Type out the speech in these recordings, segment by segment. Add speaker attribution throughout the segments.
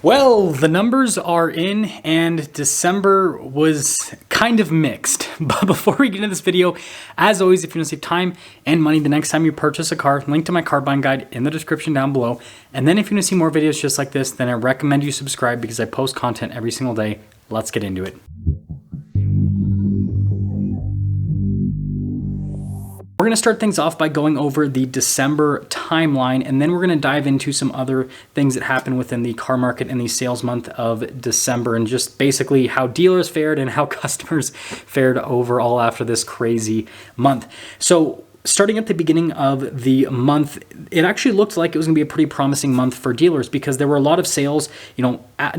Speaker 1: Well, the numbers are in and December was kind of mixed. But before we get into this video, as always, if you want to save time and money the next time you purchase a car, link to my car buying guide in the description down below. And then if you want to see more videos just like this, then I recommend you subscribe because I post content every single day. Let's get into it. We're going to start things off by going over the December timeline, and then we're going to dive into some other things that happen within the car market in the sales month of December, and just basically how dealers fared and how customers fared overall after this crazy month. So starting at the beginning of the month, it actually looked like it was going to be a pretty promising month for dealers because there were a lot of sales,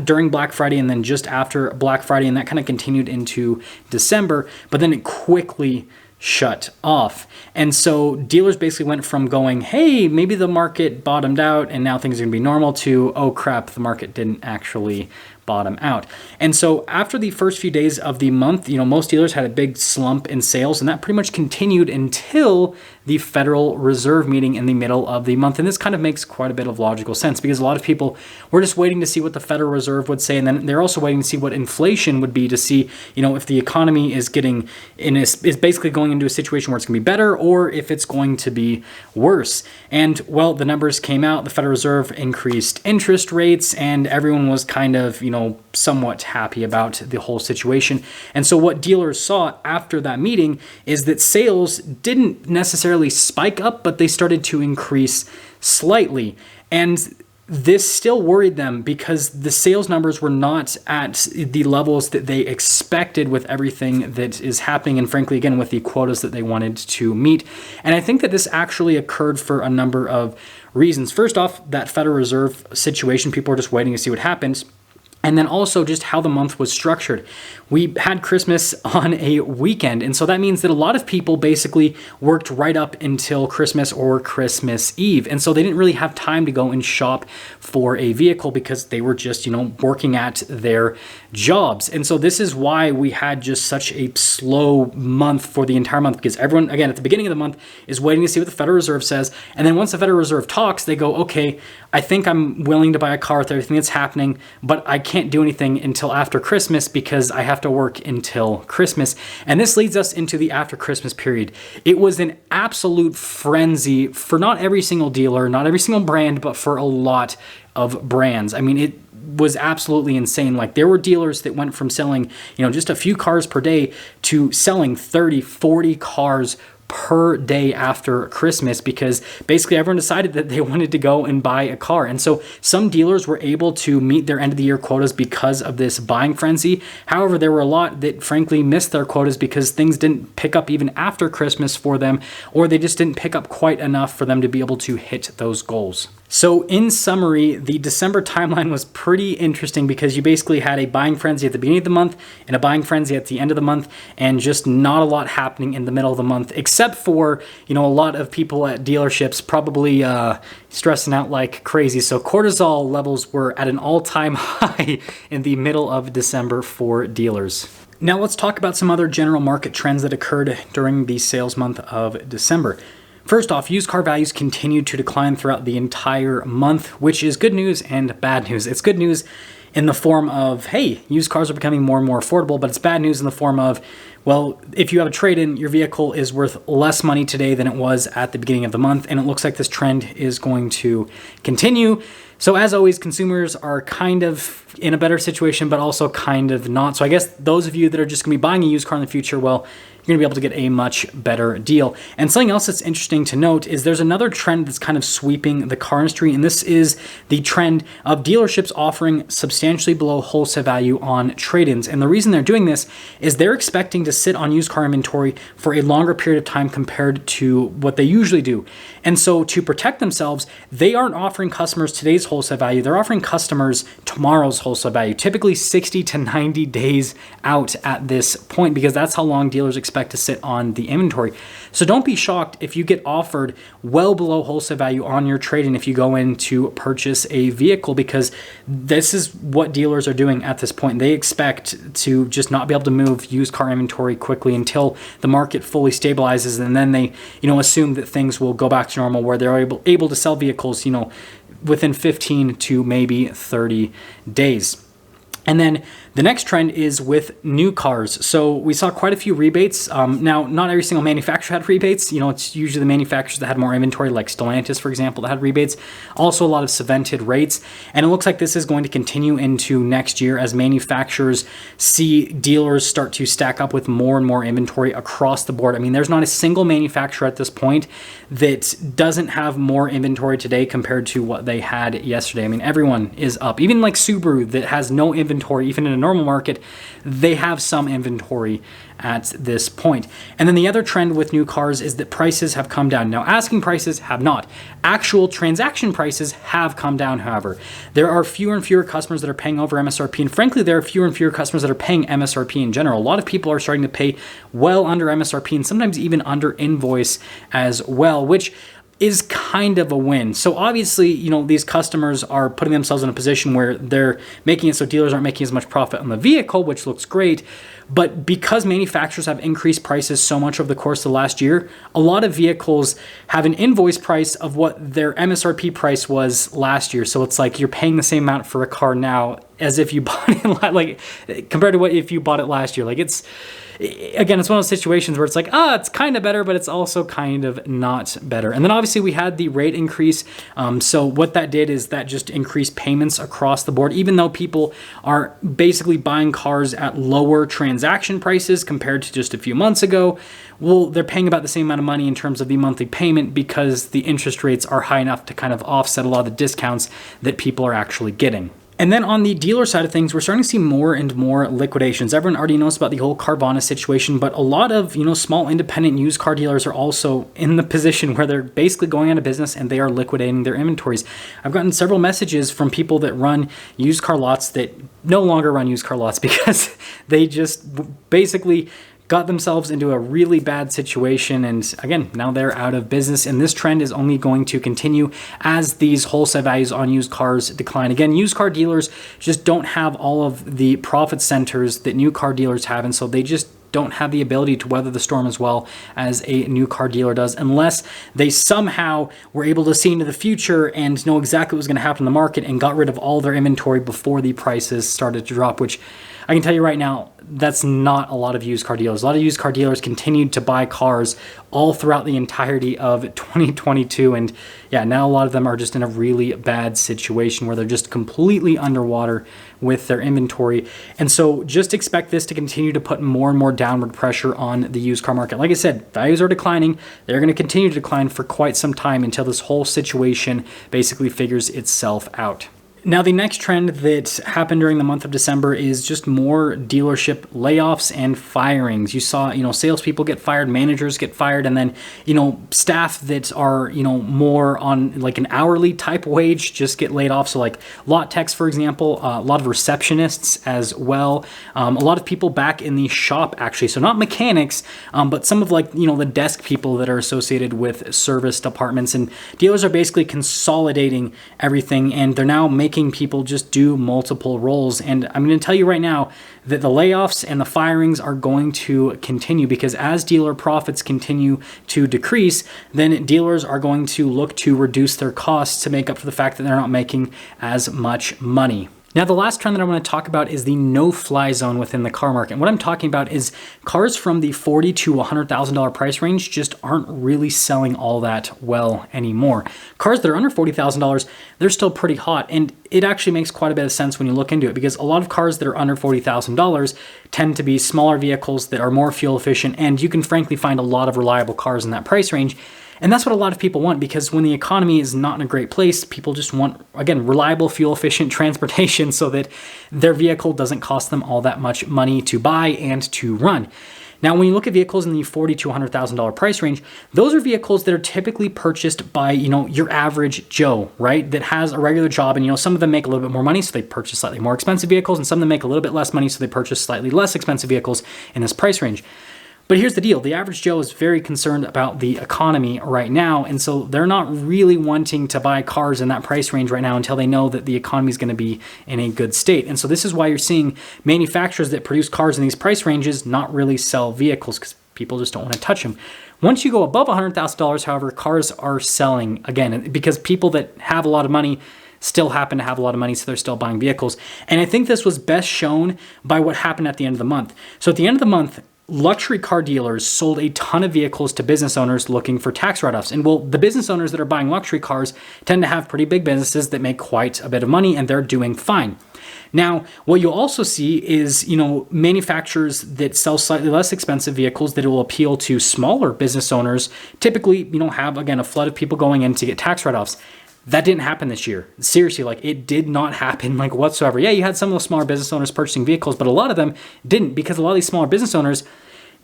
Speaker 1: during Black Friday and then just after Black Friday, and that kind of continued into December, but then it quickly shut off. And so dealers basically went from going, hey, maybe the market bottomed out and now things are gonna be normal, to, oh crap, the market didn't actually bottom out. And so after the first few days of the month, most dealers had a big slump in sales, and that pretty much continued until the Federal Reserve meeting in the middle of the month. And this kind of makes quite a bit of logical sense because a lot of people were just waiting to see what the Federal Reserve would say, and then they're also waiting to see what inflation would be, to see, if the economy is is basically going into a situation where it's going to be better or if it's going to be worse. And well, the numbers came out. The Federal Reserve increased interest rates, and everyone was kind of, somewhat happy about the whole situation. And so what dealers saw after that meeting is that sales didn't necessarily spike up, but they started to increase slightly. And this still worried them because the sales numbers were not at the levels that they expected with everything that is happening, and frankly, again, with the quotas that they wanted to meet. And I think that this actually occurred for a number of reasons. First off, that Federal Reserve situation, people are just waiting to see what happens. And then also just how the month was structured. We had Christmas on a weekend, and so that means that a lot of people basically worked right up until Christmas or Christmas Eve. And so they didn't really have time to go and shop for a vehicle because they were just, working at their jobs. And so this is why we had just such a slow month for the entire month, because everyone, again, at the beginning of the month is waiting to see what the Federal Reserve says. And then once the Federal Reserve talks, they go, okay, I think I'm willing to buy a car with everything that's happening, but I can't do anything until after Christmas because I have to work until Christmas. And this leads us into the after Christmas period. It was an absolute frenzy for not every single dealer, not every single brand, but for a lot of brands. I mean, it was absolutely insane. Like, there were dealers that went from selling, just a few cars per day to selling 30, 40 cars per day after Christmas, because basically everyone decided that they wanted to go and buy a car. And so some dealers were able to meet their end of the year quotas because of this buying frenzy. However, there were a lot that frankly missed their quotas because things didn't pick up even after Christmas for them, or they just didn't pick up quite enough for them to be able to hit those goals. So in summary, the December timeline was pretty interesting because you basically had a buying frenzy at the beginning of the month and a buying frenzy at the end of the month, and just not a lot happening in the middle of the month, except for, a lot of people at dealerships probably stressing out like crazy. So cortisol levels were at an all-time high in the middle of December for dealers. Now let's talk about some other general market trends that occurred during the sales month of December. First off, used car values continued to decline throughout the entire month, which is good news and bad news. It's good news in the form of, hey, used cars are becoming more and more affordable, but it's bad news in the form of, well, if you have a trade-in, your vehicle is worth less money today than it was at the beginning of the month, and it looks like this trend is going to continue. So as always, consumers are kind of in a better situation, but also kind of not. So I guess those of you that are just going to be buying a used car in the future, well, you're going to be able to get a much better deal. And something else that's interesting to note is there's another trend that's kind of sweeping the car industry, and this is the trend of dealerships offering substantially below wholesale value on trade-ins. And the reason they're doing this is they're expecting to sit on used car inventory for a longer period of time compared to what they usually do. And so to protect themselves, they aren't offering customers today's wholesale value. They're offering customers tomorrow's wholesale value, typically 60 to 90 days out at this point, because that's how long dealers expect to sit on the inventory. So don't be shocked if you get offered well below wholesale value on your trade-in if you go in to purchase a vehicle, because this is what dealers are doing at this point. They expect to just not be able to move used car inventory quickly until the market fully stabilizes, and then they, assume that things will go back to normal, where they're able to sell vehicles, within 15 to maybe 30 days. And then the next trend is with new cars. So we saw quite a few rebates. Now, not every single manufacturer had rebates. It's usually the manufacturers that had more inventory, like Stellantis, for example, that had rebates. Also, a lot of cemented rates. And it looks like this is going to continue into next year as manufacturers see dealers start to stack up with more and more inventory across the board. I mean, there's not a single manufacturer at this point that doesn't have more inventory today compared to what they had yesterday. I mean, everyone is up. Even like Subaru that has no inventory, even in a normal market, they have some inventory at this point. And then the other trend with new cars is that prices have come down. Now, asking prices have not. Actual transaction prices have come down, however. There are fewer and fewer customers that are paying over MSRP, and frankly, there are fewer and fewer customers that are paying MSRP in general. A lot of people are starting to pay well under MSRP and sometimes even under invoice as well, which is kind of a win. So obviously, these customers are putting themselves in a position where they're making it so dealers aren't making as much profit on the vehicle, which looks great. But because manufacturers have increased prices so much over the course of the last year, a lot of vehicles have an invoice price of what their MSRP price was last year. So it's like you're paying the same amount for a car now as if you bought it, like compared to what if you bought it last year. Like it's one of those situations where it's like, it's kind of better, but it's also kind of not better. And then obviously we had the rate increase. So what that did is that just increased payments across the board, even though people are basically buying cars at lower transaction prices compared to just a few months ago. Well, they're paying about the same amount of money in terms of the monthly payment because the interest rates are high enough to kind of offset a lot of the discounts that people are actually getting. And then on the dealer side of things, we're starting to see more and more liquidations. Everyone already knows about the whole Carvana situation, but a lot of, small independent used car dealers are also in the position where they're basically going out of business and they are liquidating their inventories. I've gotten several messages from people that run used car lots that no longer run used car lots because they just basically got themselves into a really bad situation, and again, now they're out of business, and this trend is only going to continue as these wholesale values on used cars decline. Again, used car dealers just don't have all of the profit centers that new car dealers have, and so they just don't have the ability to weather the storm as well as a new car dealer does, unless they somehow were able to see into the future and know exactly what was going to happen in the market and got rid of all their inventory before the prices started to drop, which I can tell you right now, that's not a lot of used car dealers. A lot of used car dealers continued to buy cars all throughout the entirety of 2022. And yeah, now a lot of them are just in a really bad situation where they're just completely underwater with their inventory. And so just expect this to continue to put more and more downward pressure on the used car market. Like I said, values are declining. They're going to continue to decline for quite some time until this whole situation basically figures itself out. Now, the next trend that happened during the month of December is just more dealership layoffs and firings. You saw, salespeople get fired, managers get fired, and then, staff that are, more on like an hourly type wage just get laid off. So like lot techs, for example, a lot of receptionists as well. A lot of people back in the shop, actually. So not mechanics, but some of the desk people that are associated with service departments. And dealers are basically consolidating everything, and they're now making people just do multiple roles. And I'm going to tell you right now that the layoffs and the firings are going to continue, because as dealer profits continue to decrease, then dealers are going to look to reduce their costs to make up for the fact that they're not making as much money. Now, the last trend that I want to talk about is the no-fly zone within the car market. And what I'm talking about is cars from the $40,000 to $100,000 price range just aren't really selling all that well anymore. Cars that are under $40,000, they're still pretty hot. And it actually makes quite a bit of sense when you look into it, because a lot of cars that are under $40,000 tend to be smaller vehicles that are more fuel efficient, and you can frankly find a lot of reliable cars in that price range. And that's what a lot of people want, because when the economy is not in a great place, people just want, again, reliable, fuel-efficient transportation so that their vehicle doesn't cost them all that much money to buy and to run. Now, when you look at vehicles in the $40,000 to $100,000 price range, those are vehicles that are typically purchased by, your average Joe, right? That has a regular job, and, some of them make a little bit more money, so they purchase slightly more expensive vehicles, and some of them make a little bit less money, so they purchase slightly less expensive vehicles in this price range. But here's the deal. The average Joe is very concerned about the economy right now, and so they're not really wanting to buy cars in that price range right now until they know that the economy is going to be in a good state. And so this is why you're seeing manufacturers that produce cars in these price ranges not really sell vehicles, because people just don't want to touch them. Once you go above $100,000, however, cars are selling again because people that have a lot of money still happen to have a lot of money, so they're still buying vehicles. And I think this was best shown by what happened at the end of the month. So at the end of the month, luxury car dealers sold a ton of vehicles to business owners looking for tax write-offs. And well, the business owners that are buying luxury cars tend to have pretty big businesses that make quite a bit of money, and they're doing fine. Now, what you'll also see is, manufacturers that sell slightly less expensive vehicles that will appeal to smaller business owners typically, have, again, a flood of people going in to get tax write-offs. That didn't happen this year. Seriously, it did not happen whatsoever. Yeah, you had some of those smaller business owners purchasing vehicles, but a lot of them didn't, because a lot of these smaller business owners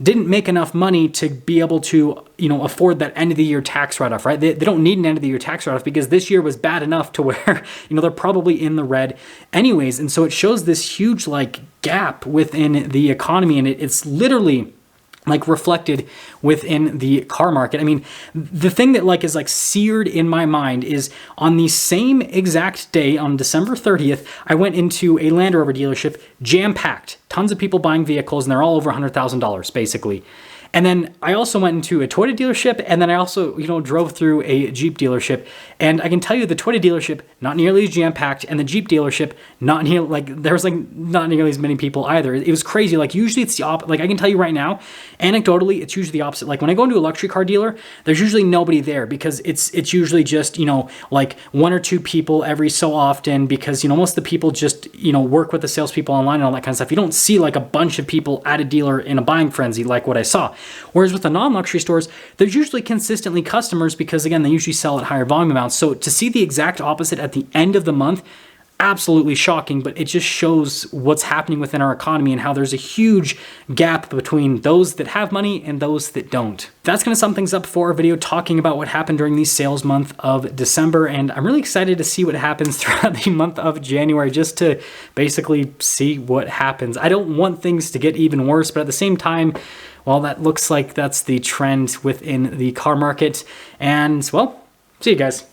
Speaker 1: didn't make enough money to be able to, afford that end of the year tax write-off, right? They don't need an end of the year tax write-off because this year was bad enough to where, they're probably in the red anyways. And so it shows this huge gap within the economy, and it's literally reflected within the car market. I mean, the thing that is seared in my mind is on the same exact day, on December 30th, I went into a Land Rover dealership, jam-packed, tons of people buying vehicles, and they're all over $100,000 basically. And then I also went into a Toyota dealership, and then I also, drove through a Jeep dealership. And I can tell you the Toyota dealership, not nearly as jam-packed, and the Jeep dealership, not nearly, there was not nearly as many people either. It was crazy. Usually it's the opposite. I can tell you right now, anecdotally, it's usually the opposite. When I go into a luxury car dealer, there's usually nobody there because it's usually just, one or two people every so often because, most of the people just, work with the salespeople online and all that kind of stuff. You don't see a bunch of people at a dealer in a buying frenzy like what I saw. Whereas with the non-luxury stores, there's usually consistently customers because, again, they usually sell at higher volume amounts. So to see the exact opposite at the end of the month, absolutely shocking, but it just shows what's happening within our economy and how there's a huge gap between those that have money and those that don't. That's going to sum things up for our video talking about what happened during the sales month of December, and I'm really excited to see what happens throughout the month of January, just to basically see what happens. I don't want things to get even worse, but at the same time, well, that looks like that's the trend within the car market. And, well, see you guys.